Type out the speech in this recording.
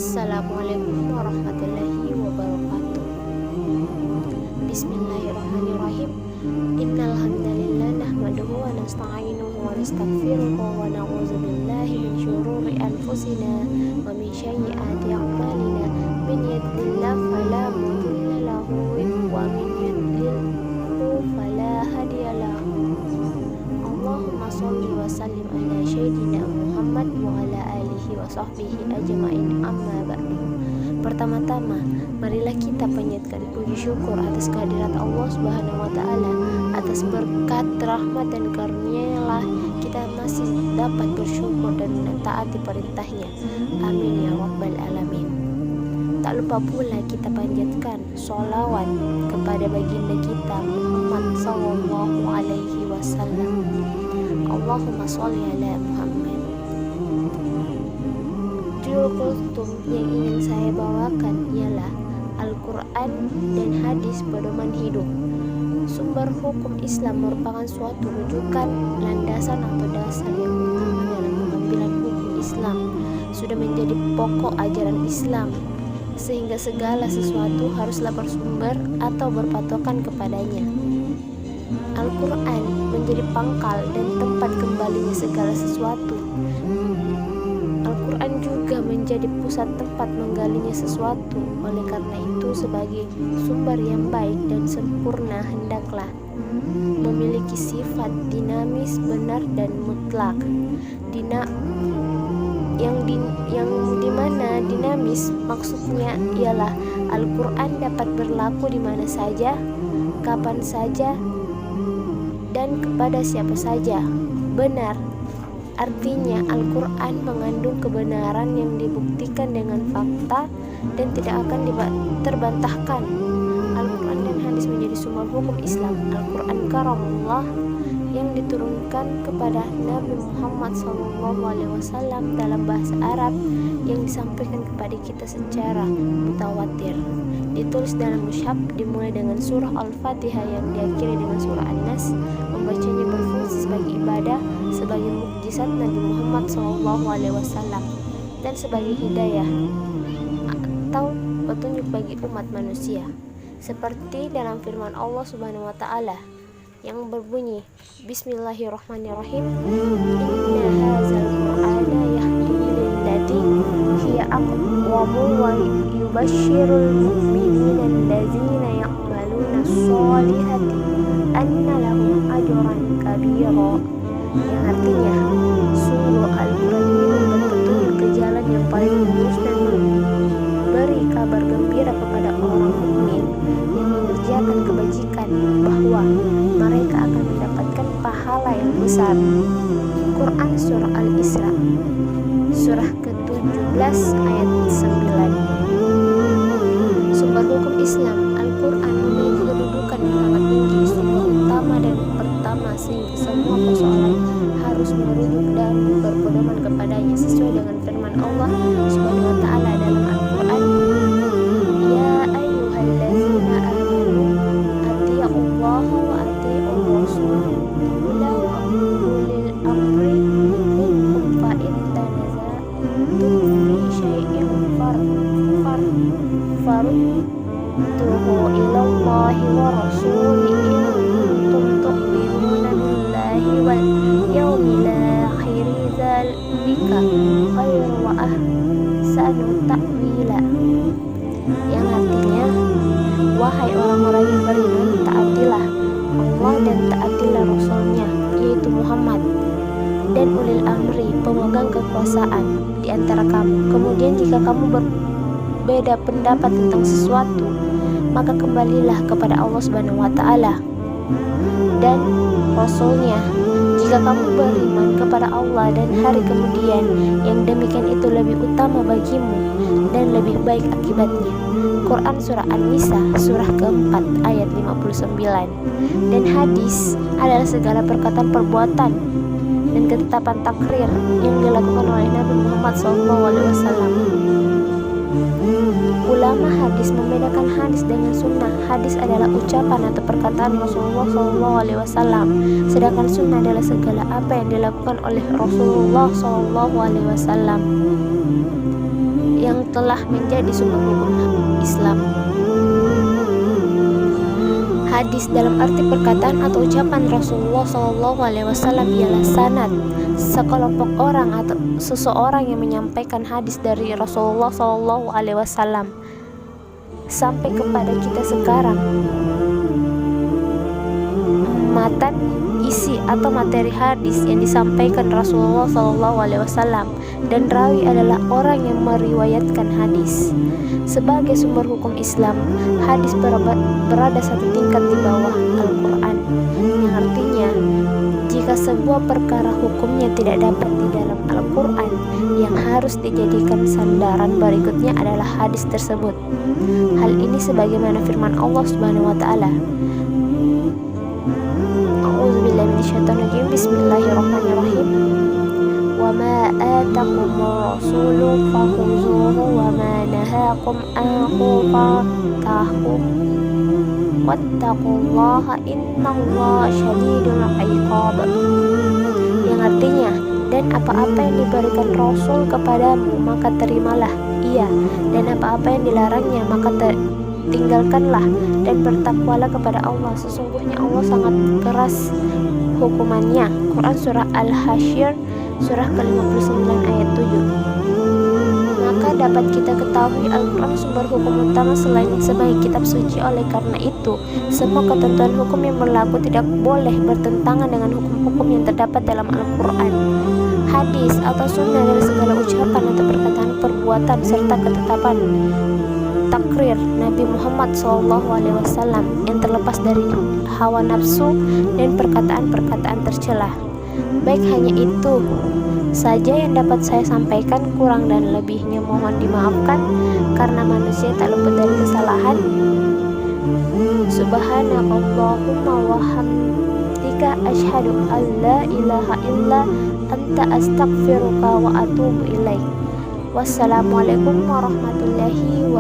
Assalamualaikum warahmatullahi wabarakatuh. Bismillahirrahmanirrahim. Innal hamdalillah nahmaduhu wa nasta'inuhu wa nastaghfiruhu wa na'udzu billahi min syururi anfusina wa min sayyiati a'malina. Man yahdihillahu fala mudilla lahu wa man yudlilhu fala hadiya lahu. Allahumma shalli wa sallim ala sayyidina Muhammad wa ala alihi wa sahbihi ajma'in, amma ba'du. Pertama-tama, marilah kita panjatkan puji syukur atas kehadirat Allah Subhanahu wa taala, atas berkat, rahmat dan karunia-Nya kita masih dapat bersyukur dan menaati perintahnya. Amin ya rabbal alamin. Tak lupa pula kita panjatkan sholawat kepada baginda kita Muhammad sallallahu alaihi wasallam. Allahumma sholli ala Muhammad. Judul kultum yang ingin saya bawakan ialah Al-Quran dan Hadis Pedoman Hidup. Sumber hukum Islam merupakan suatu rujukan, landasan atau dasar yang utama dalam pengambilan hukum Islam. Sudah menjadi pokok ajaran Islam, sehingga segala sesuatu haruslah bersumber atau berpatokan kepadanya. Al-Quran menjadi pangkal dan tempat kembalinya segala sesuatu. Al-Quran juga menjadi pusat tempat menggalinya sesuatu. Oleh karena itu, sebagai sumber yang baik dan sempurna hendaklah memiliki sifat dinamis, benar dan mutlak. Yang dimana dinamis maksudnya ialah Al-Quran dapat berlaku di mana saja, kapan saja, dan kepada siapa saja. Benar artinya Al-Quran mengandung kebenaran yang dibuktikan dengan fakta dan tidak akan terbantahkan. Al-Quran dan hadis menjadi sumber hukum Islam. Al-Quran karamullah yang diturunkan kepada Nabi Muhammad SAW dalam bahasa Arab yang disampaikan kepada kita secara mutawatir. Ditulis dalam mushaf, dimulai dengan surah Al-Fatihah yang diakhiri dengan surah An-Nas. Membacanya berfungsi sebagai ibadah, sebagai mukjizat Nabi Muhammad SAW, dan sebagai hidayah atau petunjuk bagi umat manusia. Seperti dalam firman Allah Subhanahu wa taala yang berbunyi, Bismillahirrahmanirrahim. Inna hadzal Qur'ana yahdi lillati hiya aqwamu wa yubashshirul mu'minina allazina ya'maluna sholihati anna lahum ajran kabira. Yang artinya, sungguh Al-Quran ini memberi petunjuk ke jalan yang paling lurus dan memberi kabar gembira kepada orang mukmin yang mengerjakan kebajikan bahwa mereka akan mendapatkan pahala yang besar. Quran Surah Al-Isra surah ke-17 ayat 9. Sumber hukum Islam Al-Quran memiliki kedudukan yang sangat tinggi, sumber utama dan pertama, sehingga semua persoalan harus merujuk dan berpedoman kepadanya sesuai dengan firman Allah Subhanahu wa taala dalam Al-Quran. Ya ayyuhallazina amanu atti'ullaha wa atti'ur rasul wa ulil amri minkum fa in tanaza'tum fi syai'in farudduhu ilallahi wa rasulihi in kuntum tu'minuna billahi wal yawmil akhir, dzalika khairu wa ahsanu ta'wila. Yang artinya, wahai orang-orang yang beriman, taatilah Allah dan taatilah Rasulnya, yaitu Muhammad, dan ulil amri, pemegang kekuasaan di antara kamu. Kemudian jika kamu berbeda pendapat tentang sesuatu, maka kembalilah kepada Allah Subhanahu wa taala dan Rasulnya. Jika kamu beriman kepada Allah dan hari kemudian, yang demikian itu lebih utama bagimu dan lebih baik akibatnya. Quran Surah An-Nisa surah ke-4 ayat 59. Dan hadis adalah segala perkataan, perbuatan dan ketetapan takrir yang dilakukan oleh Nabi Muhammad SAW. Ulama hadis membedakan hadis dengan sunnah. Hadis adalah ucapan atau perkataan Rasulullah SAW, sedangkan sunnah adalah segala apa yang dilakukan oleh Rasulullah SAW yang telah menjadi sumber hukum Islam. Hadis dalam arti perkataan atau ucapan Rasulullah SAW ialah sanad, sekelompok orang atau seseorang yang menyampaikan hadis dari Rasulullah SAW sampai kepada kita sekarang. Matan, isi atau materi hadis yang disampaikan Rasulullah SAW dan rawi adalah orang yang meriwayatkan hadis. Sebagai sumber hukum Islam, hadis berada satu tingkat di bawah Al-Quran, yang artinya jika sebuah perkara hukumnya tidak dapat di dalam Al-Quran, yang harus dijadikan sandaran berikutnya adalah hadis tersebut. Hal ini sebagaimana firman Allah Subhanahu wa taala, Bismillahirrahmanirrahim. Wa ma atakumur rasulu fakhuzuhu wa ma nahakum anhu fantahu wattaqullaha innallaha syadidul iqab. Yang artinya, dan apa-apa yang diberikan Rasul kepadamu maka terimalah ia, dan apa-apa yang dilarangnya maka tinggalkanlah, dan bertakwalah kepada Allah, sesungguhnya Allah sangat keras hukumannya. Quran Surah Al-Hasyr Surah ke-59 ayat 7. Maka dapat kita ketahui Al-Quran sumber hukum utama selain sebagai kitab suci. Oleh karena itu, semua ketentuan hukum yang berlaku tidak boleh bertentangan dengan hukum-hukum yang terdapat dalam Al-Quran, hadis atau sunnah, dari segala ucapan atau perkataan, perbuatan, serta ketetapan takrir Nabi Muhammad SAW yang terlepas dari hawa nafsu dan perkataan-perkataan tercela. Baik, hanya itu saja yang dapat saya sampaikan. Kurang dan lebihnya mohon dimaafkan, karena manusia tak luput dari kesalahan. Subhanakallahumma wa hamdika asyhadu an la ilaha illa anta astaghfiruka wa atubu ilaik. Wassalamualaikum warahmatullahi wabarakatuh.